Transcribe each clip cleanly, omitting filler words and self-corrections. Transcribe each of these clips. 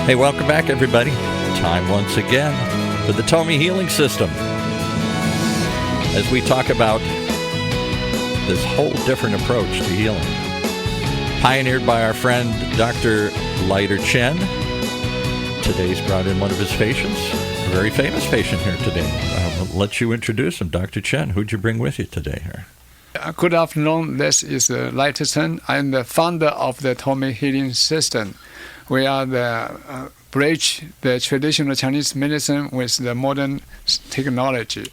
Hey, welcome back, everybody. Time once again for the Tomii Healing System. As we talk about this whole different approach to healing, pioneered by our friend Dr. Leiter Chen. Today's brought in one of his patients, a very famous patient here today. I'll let you introduce him. Dr. Chen, who'd you bring with you today here? Good afternoon. This is Leiter Chen. I'm the founder of the Tomii Healing System. We are the bridge the traditional Chinese medicine with the modern technology,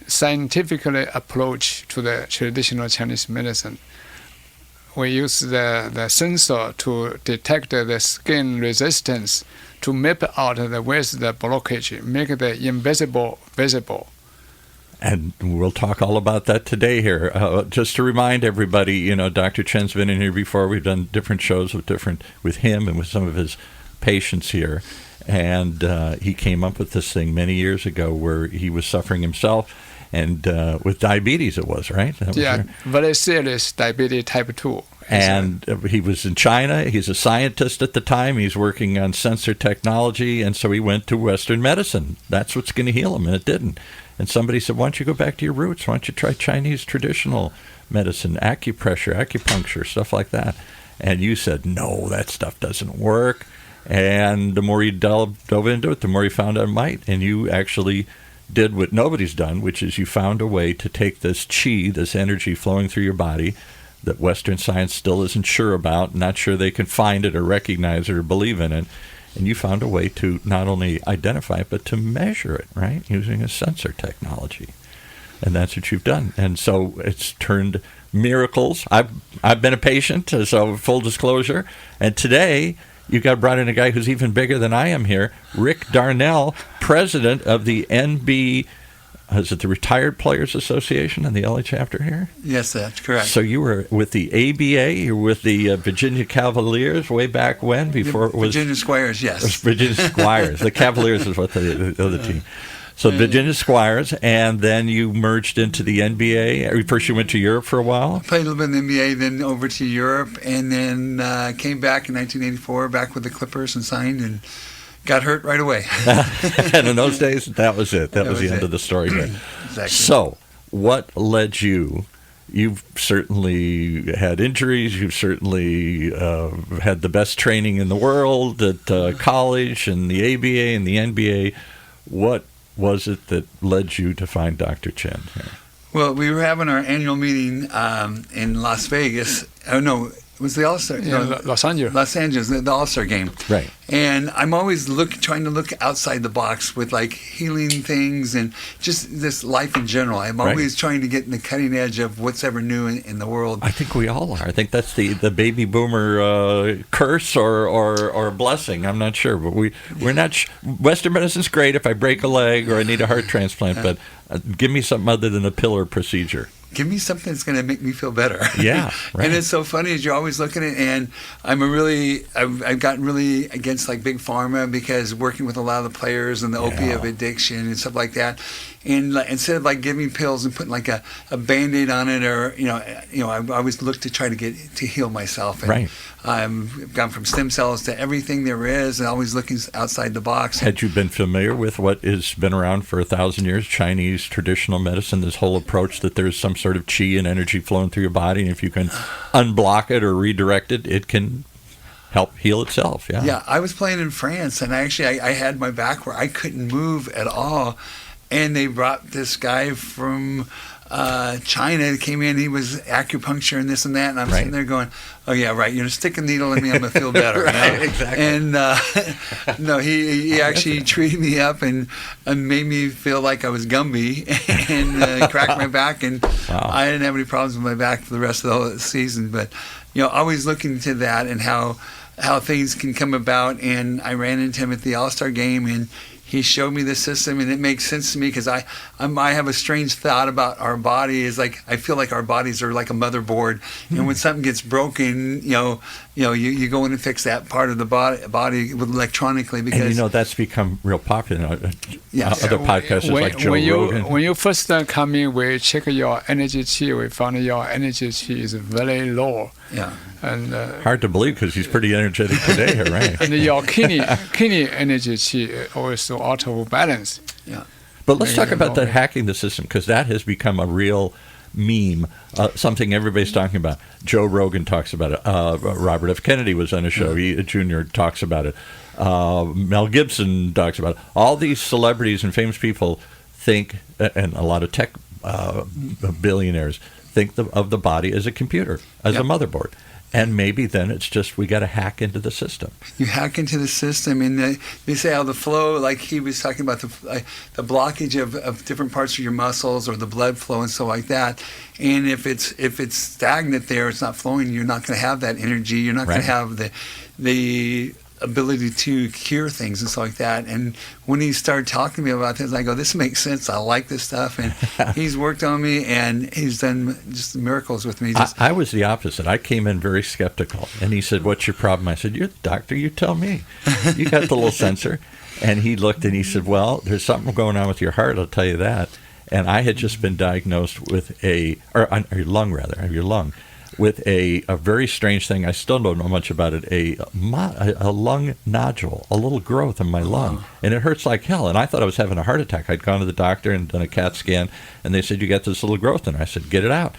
scientifically approach to the traditional Chinese medicine. We use the sensor to detect the skin resistance, to map out the blockage, make the invisible visible. And we'll talk all about that today here. Just to remind everybody, Dr. Chen's been in here before. We've done different shows with him and with some of his patients here. And he came up with this thing many years ago where he was suffering himself and with diabetes it was, right? Very serious diabetes type 2. And he was in China. He's a scientist at the time. He's working on sensor technology, and so he went to Western medicine. That's what's going to heal him, and it didn't. And somebody said, why don't you go back to your roots? Why don't you try Chinese traditional medicine, acupressure, acupuncture, stuff like that? And you said, no, that stuff doesn't work. And the more you dove into it, the more you found out it might. And you actually did what nobody's done, which is you found a way to take this qi, this energy flowing through your body, that Western science still isn't sure about, not sure they can find it or recognize it or believe in it. And you found a way to not only identify it, but to measure it, right, using a sensor technology. And that's what you've done. And so it's turned miracles. I've been a patient, so full disclosure. And today you got brought in a guy who's even bigger than I am here, Rick Darnell, president of the is it the Retired Players Association in the LA chapter here? Yes, that's correct. So you were with the ABA, you were with the Virginia Cavaliers way back when? Before it was Virginia Squires, yes. It was Virginia Squires. The Cavaliers is what the other team. So Virginia Squires, and then you merged into the NBA. First you went to Europe for a while? I played a little bit in the NBA, then over to Europe, and then came back in 1984, back with the Clippers and signed, and got hurt right away. And in those days, that was it. That was the end of the story there. Exactly. So, what led you? You've certainly had injuries. You've certainly had the best training in the world at college and the ABA and the NBA. What was it that led you to find Dr. Chen here? Well, we were having our annual meeting in Las Vegas. Oh, no. It was the All-Star. Los Angeles. Los Angeles, the All-Star game. Right. And I'm always trying to look outside the box with like healing things and just this life in general. I'm always trying to get in the cutting edge of what's ever new in the world. I think we all are. I think that's the baby boomer curse or blessing. I'm not sure, but we're not. Western medicine's great if I break a leg or I need a heart transplant, but give me something other than a pill or procedure. Give me something that's going to make me feel better. Yeah, right. And it's so funny as you're always looking at it, and I've gotten really against like big pharma because working with a lot of the players and the opiate addiction and stuff like that. And instead of like giving pills and putting like a Band-Aid on it, or I always look to try to get to heal myself. And right. I've gone from stem cells to everything there is, and always looking outside the box. Had you been familiar with what has been around for 1,000 years, Chinese traditional medicine, this whole approach that there's some sort of qi and energy flowing through your body, and if you can unblock it or redirect it, it can help heal itself? Yeah, I was playing in France, and I had my back where I couldn't move at all. And they brought this guy from China that came in. He was acupuncture and this and that. And I'm sitting there going, oh, yeah, right. You're going to stick a needle in me. I'm going to feel better. Right, exactly. And no, he actually treated me up and made me feel like I was Gumby and cracked my back. And I didn't have any problems with my back for the rest of the whole season. But, always looking into that and how things can come about. And I ran into him at the All-Star game, and he showed me the system, and it makes sense to me because I have a strange thought about our body. Is like I feel like our bodies are like a motherboard, and when something gets broken, you go in and fix that part of the body electronically. Because that's become real popular. Other podcasters like Joe Rogan. When you first come in, we check your energy qi. We found your energy qi is very low. Yeah. And hard to believe because he's pretty energetic today, right? And your kidney energy also out of balance. Yeah. But let's talk about that hacking the system, because that has become a real meme, something everybody's talking about. Joe Rogan talks about it. Robert F. Kennedy was on a show. He, Jr. talks about it. Mel Gibson talks about it. All these celebrities and famous people think, and a lot of tech billionaires think of the body as a computer, as a motherboard. And maybe then it's just we got to hack into the system. You hack into the system, and they say how the flow, like he was talking about the blockage of different parts of your muscles or the blood flow and stuff like that. And if it's stagnant there, it's not flowing. You're not going to have that energy. You're not going to have the ability to cure things and stuff like that. And when he started talking to me about this, I go, this makes sense. I like this stuff. And he's worked on me, and he's done just miracles with me. I was the opposite. I came in very skeptical. And he said, what's your problem? I said, you're the doctor. You tell me. You got the little sensor. And he looked and he said, well, there's something going on with your heart, I'll tell you that. And I had just been diagnosed with your lung, with a very strange thing. I still don't know much about it, a lung nodule, a little growth in my lung. And it hurts like hell. And I thought I was having a heart attack. I'd gone to the doctor and done a CAT scan, and they said, you got this little growth in it. I said, get it out.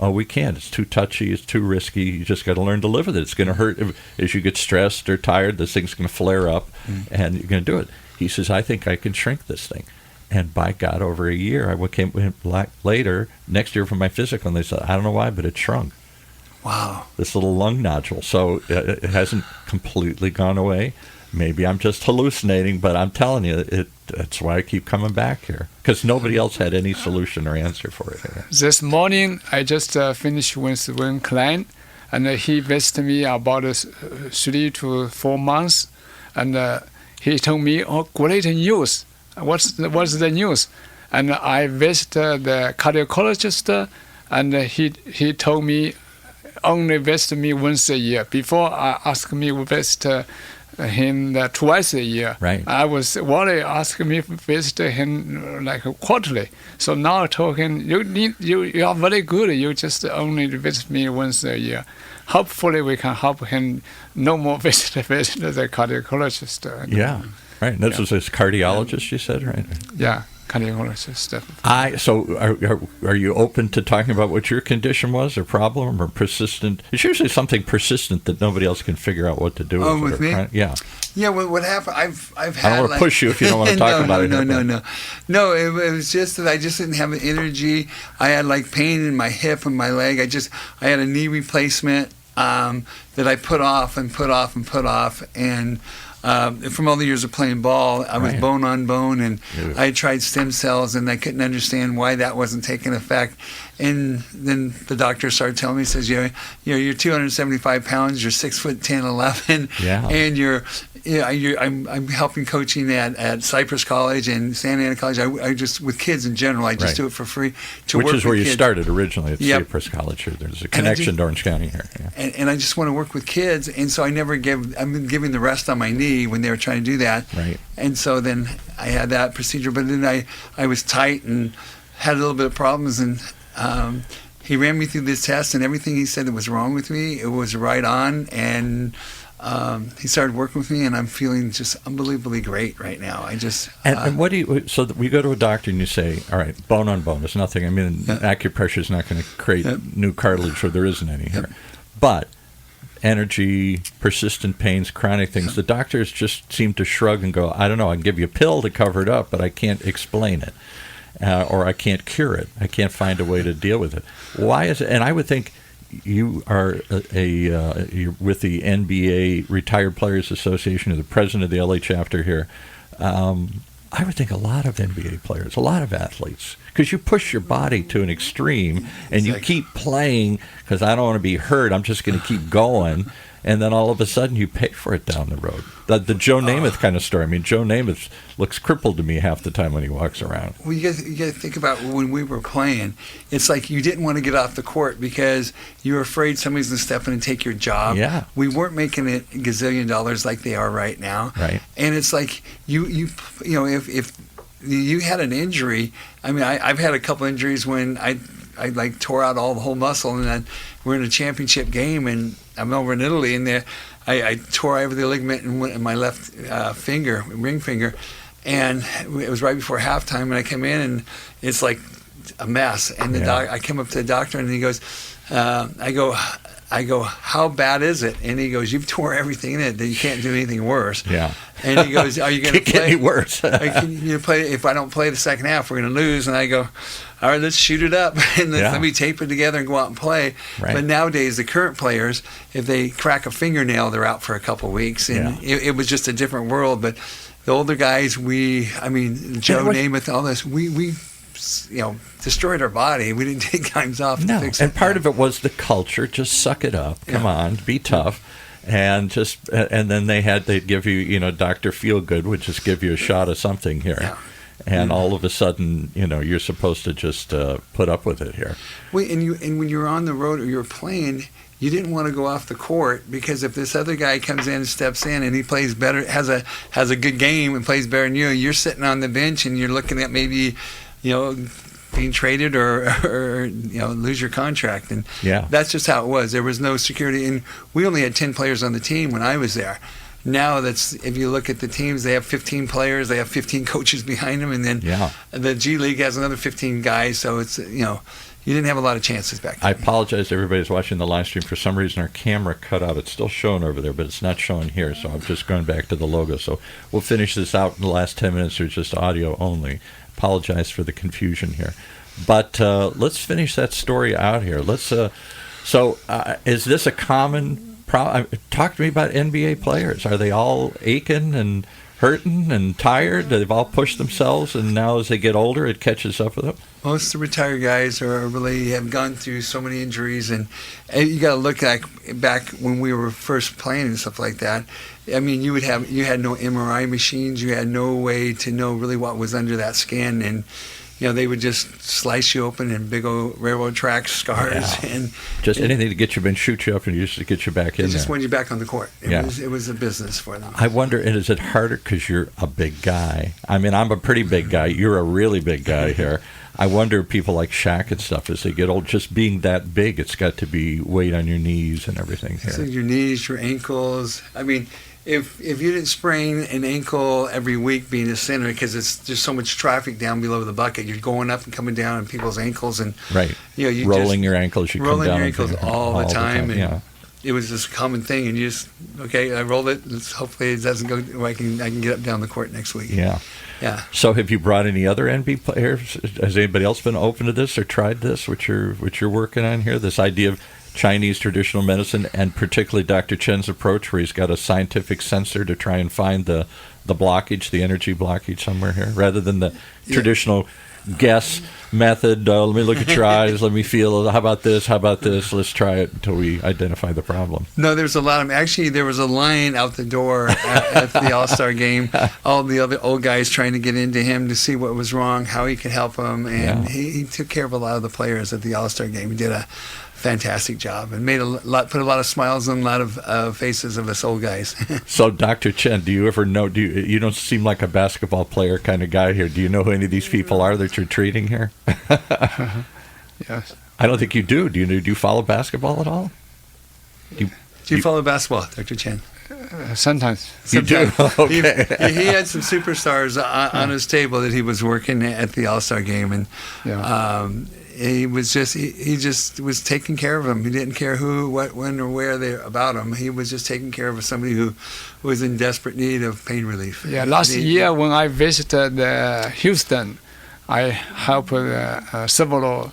Oh, we can't. It's too touchy. It's too risky. You just got to learn to live with it. It's going to hurt. As you get stressed or tired, this thing's going to flare up, and you're going to do it. He says, I think I can shrink this thing. And by God, over a year, I came later, next year for my physical, and they said, I don't know why, but it shrunk. Wow. This little lung nodule. So it hasn't completely gone away. Maybe I'm just hallucinating, but I'm telling you, that's why I keep coming back here, because nobody else had any solution or answer for it. This morning, I just finished with one client, and he visited me about 3 to 4 months, and he told me, oh, great news. What's the news? And I visited the cardiologist, and he told me, only visit me once a year. Before, I asked me to visit him twice a year. Right. I was worried, asking me to visit him like quarterly. So now I told him, you are very good. You just only visit me once a year. Hopefully, we can help him no more visit the cardiologist. Yeah, right. And this was his cardiologist, you said, right? Yeah. Cardiologist. So are you open to talking about what your condition was, or problem, or persistent? It's usually something persistent that nobody else can figure out what to do with. Oh, with me? Yeah. Yeah. What happened? I've had. I don't want to push you if you don't want to talk about it. No. It was just that I just didn't have the energy. I had like pain in my hip and my leg. I had a knee replacement that I put off, and from all the years of playing ball, I was bone on bone, and I tried stem cells, and I couldn't understand why that wasn't taking effect. And then the doctor started telling me, he says, you're 275 pounds, you're 6'10", 11, and I'm helping coaching at Cypress College and Santa Ana College. I just, with kids in general, I just do it for free to work with kids. Which is where you started originally at Cypress College here. There's a connection to Orange County here. Yeah. And I just want to work with kids, and so I've been giving the rest on my knee when they were trying to do that. Right. And so then I had that procedure, but then I was tight and had a little bit of problems, and he ran me through this test, and everything he said that was wrong with me, it was right on, and he started working with me, and I'm feeling just unbelievably great right now. And what do you? So we go to a doctor and you say, all right, bone on bone, it's nothing. I mean, acupressure is not going to create new cartilage where there isn't any here, but energy, persistent pains, chronic things. The doctors just seem to shrug and go, I don't know, I can give you a pill to cover it up, but I can't explain it. Or I can't cure it. I can't find a way to deal with it. Why is it? And I would think you are you're with the NBA Retired Players Association, or the president of the LA chapter here. I would think a lot of NBA players, a lot of athletes, because you push your body to an extreme and you keep playing because I don't want to be hurt. I'm just going to keep going. And then all of a sudden you pay for it down the road. The Joe Namath kind of story. I mean, Joe Namath looks crippled to me half the time when he walks around. Well, you got to think about when we were playing. It's like you didn't want to get off the court because you were afraid somebody's going to step in and take your job. Yeah. We weren't making it $1 gazillion like they are right now. Right. And it's like you know, if you had an injury, I mean, I've had a couple injuries when like tore out the whole muscle, and then we're in a championship game, and I'm over in Italy, and I tore over the ligament in my left ring finger, and it was right before halftime, and I come in, and it's like a mess, and I come up to the doctor, and he goes, I go, how bad is it? And he goes, you've tore everything in it. That you can't do anything worse. Yeah. And he goes, are you going to play? Can't get any worse. Can you play? If I don't play the second half, we're going to lose. And I go, all right, let's shoot it up and let me tape it together and go out and play. Right. But nowadays, the current players, if they crack a fingernail, they're out for a couple of weeks. And it was just a different world. But the older guys, Joe Namath, all this, we destroyed our body. We didn't take times off to fix it. And part of it was the culture. Just suck it up. Come on, be tough. And then they'd give you, Dr. Feelgood would just give you a shot of something here. Yeah. And all of a sudden, you're supposed to just put up with it here. Well, and when you're on the road or you're playing, you didn't want to go off the court, because if this other guy comes in and steps in and he plays better, has a good game and plays better than you, you're sitting on the bench and you're looking at maybe, being traded or lose your contract. And that's just how it was. There was no security, and we only had 10 players on the team when I was there. Now if you look at the teams, they have 15 players, they have 15 coaches behind them, and then the G League has another 15 guys. So it's you didn't have a lot of chances back then. I apologize to everybody who's watching the live stream. For some reason, our camera cut out. It's still showing over there, but it's not showing here. So I'm just going back to the logo. So we'll finish this out in the last 10 minutes. There's just audio only. Apologize for the confusion here. But let's finish that story out here. Is this a common problem? Talk to me about NBA players. Are they all aching and hurting and tired? They've all pushed themselves, and now as they get older, it catches up with them? Most of the retired guys have gone through so many injuries, and you got to look back when we were first playing and stuff like that. I mean, you had no MRI machines, you had no way to know really what was under that skin, and they would just slice you open in big old railroad track scars, and just anything to get you and shoot you up and just to get you back in there. Just when you back on the court, it was a business for them. I wonder, and is it harder because you're a big guy? I mean, I'm a pretty big guy. You're a really big guy here. I wonder if people like Shaq and stuff, as they get old, just being that big, it's got to be weight on your knees and everything here. So your knees, your ankles. I mean, if you didn't sprain an ankle every week being a center, because there's so much traffic down below the bucket, you're going up and coming down on people's ankles, and you rolling your ankles, you come down rolling your ankles all the time. And it was just a common thing, and you just I rolled it. Hopefully it doesn't go. I can get up down the court next week. Yeah. So have you brought any other NBA players? Has anybody else been open to this or tried this? What you're working on here? This idea of Chinese traditional medicine, and particularly Dr. Chen's approach, where he's got a scientific sensor to try and find the blockage, the energy blockage somewhere here, rather than the traditional guess method. Let me look at your eyes. Let me feel. How about this? How about this? Let's try it until we identify the problem. No, there's a lot of. Actually, there was a line out the door at the All-Star game. All the other old guys trying to get into him to see what was wrong, how he could help them, and he took care of a lot of the players at the All-Star game. He did a fantastic job and put a lot of smiles on a lot of faces of us old guys. So, Dr. Chen, do you ever know? You don't seem like a basketball player kind of guy here. Do you know who any of these people are that you're treating here? Yes. I don't think you do. Do you follow basketball at all? Do you follow basketball, Dr. Chen? Sometimes. You do? Okay. He had some superstars on his table that he was working at the All-Star game, and he just was taking care of them. He didn't care who, what, when, or where about him. He was just taking care of somebody who was in desperate need of pain relief. Yeah, last year when I visited Houston, I helped several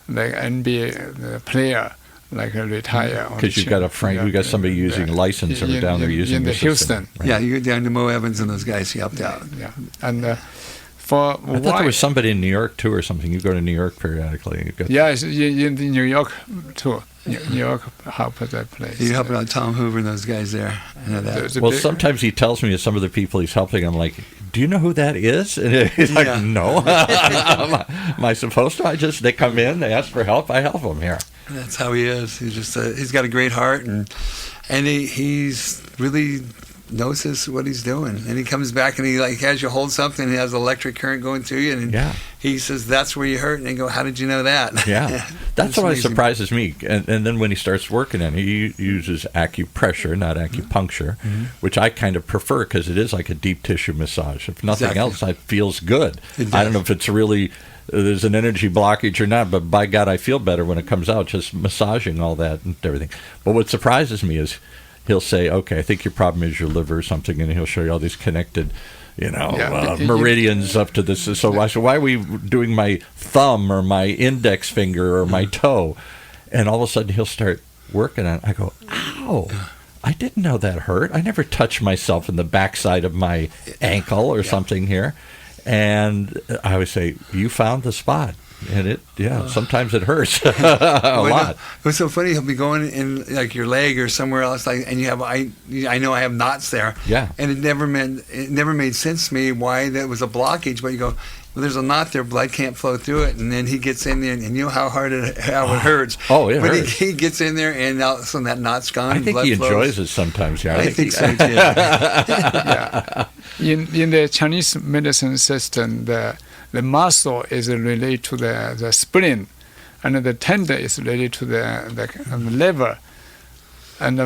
NBA player retire. Because you've got you got somebody using license over down there using the Houston. Right. Yeah, you go down to Mo Evans and those guys. He helped out. Yeah, and I thought there was somebody in New York too, or something. You go to New York periodically. It's in New York too. New York helped that place. You helping out Tom Hoover and those guys there. I know that. Well, sometimes he tells me some of the people he's helping. I'm like, do you know who that is? And he's like, no. Am I supposed to? They come in, they ask for help, I help them here. That's how he is. He's just he's got a great heart, and he's really knows what he's doing, and he comes back and he like has you hold something, and he has electric current going through you, and he says that's where you hurt, and you go, how did you know that? Yeah, that's what surprises me. And then when he starts working on it, he uses acupressure, not acupuncture, which I kind of prefer because it is like a deep tissue massage. If nothing else, it feels good. I don't know if it's really there's an energy blockage or not, but by God, I feel better when it comes out, just massaging all that and everything. But what surprises me is he'll say, okay, I think your problem is your liver or something, and he'll show you all these connected, meridians up to this. So I said, why are we doing my thumb or my index finger or my toe? And all of a sudden he'll start working on it. I go, ow, I didn't know that hurt. I never touched myself in the backside of my ankle or something here. And I would say, you found the spot. And sometimes it hurts a lot. It was so funny. He'll be going in like your leg or somewhere else, and you have I know I have knots there. Yeah. And it never made sense to me why that was a blockage. But you go, well, there's a knot there, blood can't flow through it, and then he gets in there, and you know how it hurts. Oh, it hurts. But he gets in there, and now so that knot's gone. I think he enjoys it sometimes. Yeah, I think so too. In the Chinese medicine system, the muscle is related to the spleen, and the tendon is related to the liver. And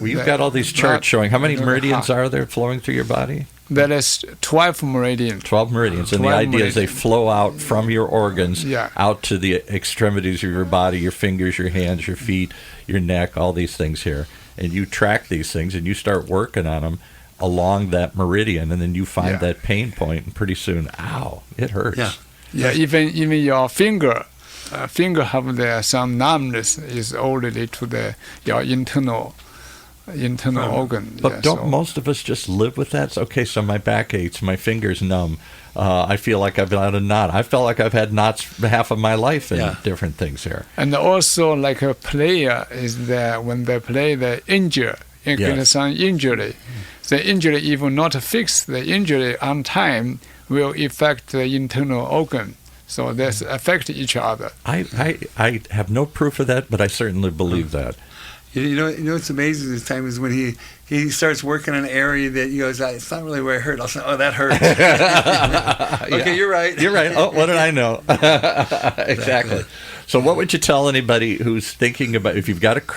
you've got all these charts showing how many meridians are there flowing through your body? There is 12 meridians. 12 meridians, and the idea is they flow out from your organs out to the extremities of your body, your fingers, your hands, your feet, your neck, all these things here. And you track these things, and you start working on them along that meridian, and then you find that pain point, and pretty soon, ow, it hurts. Even your finger have some numbness is all related to your internal organ. But don't most of us just live with that? Okay, so my back aches, my finger's numb. I feel like I've had a knot. I felt like I've had knots half of my life in different things here. And also, like a player is that when they play, they injure, get some injury. The injury, even not fix the injury on time, will affect the internal organ. So they affect each other. I have no proof of that, but I certainly believe that. You know what's amazing this time is when he starts working on an area that he goes, it's not really where I hurt. I'll say, oh, that hurts. Okay, you're right. You're right. Oh, what did I know? Exactly. So what would you tell anybody who's thinking about,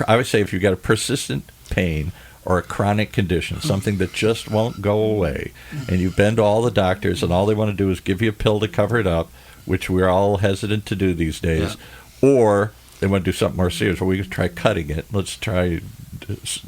I would say if you've got a persistent pain or a chronic condition, something that just won't go away, and you've been to all the doctors and all they want to do is give you a pill to cover it up, which we're all hesitant to do these days, or they want to do something more serious. Well, we can try cutting it. Let's try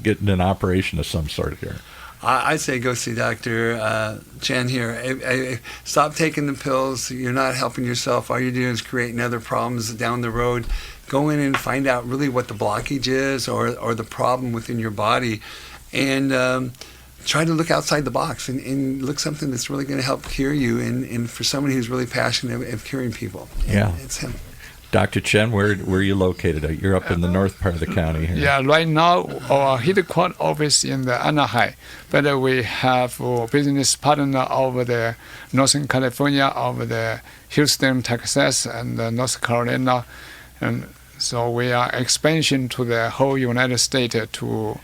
getting an operation of some sort here. I'd say go see Dr. Chen here. Stop taking the pills. You're not helping yourself. All you're doing is creating other problems down the road. Go in and find out really what the blockage is or the problem within your body, and try to look outside the box and look something that's really going to help cure you. And for somebody who's really passionate of curing people, it's him. Dr. Chen, where are you located? You're up in the north part of the county here. Yeah, right now our headquarters office in the Anaheim, but we have a business partner over the Northern California, over the Houston, Texas, and North Carolina, and so we are expansion to the whole United States to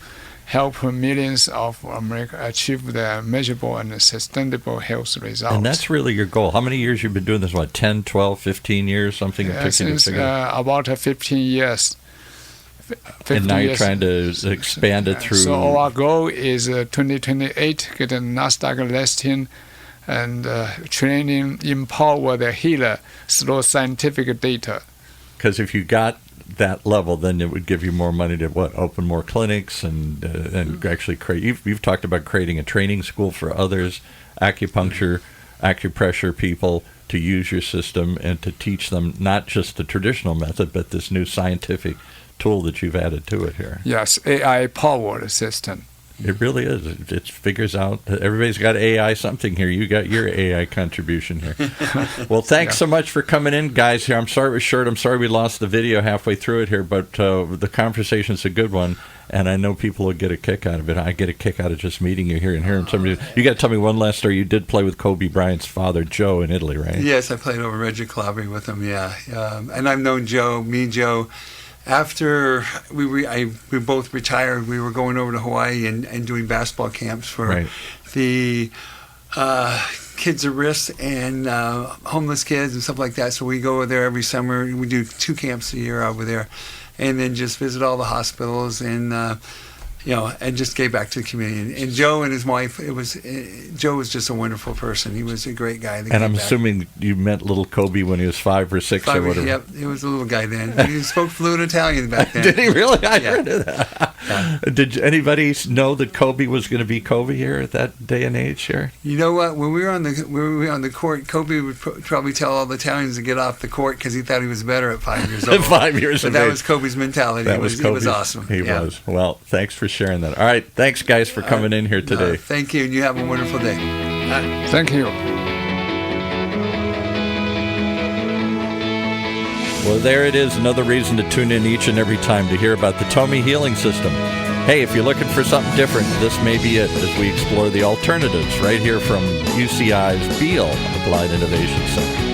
help millions of Americans achieve the measurable and sustainable health results. And that's really your goal. How many years you've been doing this? What, 10, 12, 15 years? Something? Since about 15 years. 15 and now you're trying to expand it through... So our goal is 2028, get a NASDAQ listing and training, empower the healer through scientific data. Because if you got that level, then it would give you more money to open more clinics and actually create. You've talked about creating a training school for others, acupuncture, acupressure people to use your system and to teach them not just the traditional method, but this new scientific tool that you've added to it here. Yes, AI powered system. It really is. It figures out. Everybody's got AI something here. You got your AI contribution here. Well, thanks so much for coming in, guys. Here, I'm sorry it was short. I'm sorry we lost the video halfway through it here, but the conversation's a good one, and I know people will get a kick out of it. I get a kick out of just meeting you here and hearing somebody. You got to tell me one last story. You did play with Kobe Bryant's father, Joe, in Italy, right? Yes, I played over Reggio Calabria with him. Yeah, and I've known Joe. after we both retired, we were going over to Hawaii and doing basketball camps for the kids at risk and homeless kids and stuff like that. So we go over there every summer. We do 2 camps a year over there, and then just visit all the hospitals and and just gave back to the community. And Joe and his wife, Joe was just a wonderful person. He was a great guy. And I'm assuming you met little Kobe when he was 5 or 6 or whatever. Yep, he was a little guy then. He spoke fluent Italian back then. Did he really? I heard of that. Yeah. Did anybody know that Kobe was going to be Kobe here at that day and age here? You know what? When we were on the court, Kobe would probably tell all the Italians to get off the court because he thought he was better at 5 years old. 5 years old. But that was Kobe's mentality. He was awesome. He was. Well, thanks for sharing that. All right. Thanks, guys, for coming in here today. Thank you, and you have a wonderful day. Thank you. Well, there it is, another reason to tune in each and every time to hear about the Tomii Healing System. Hey, if you're looking for something different, this may be it as we explore the alternatives right here from UCI's Beale Applied Innovation Center.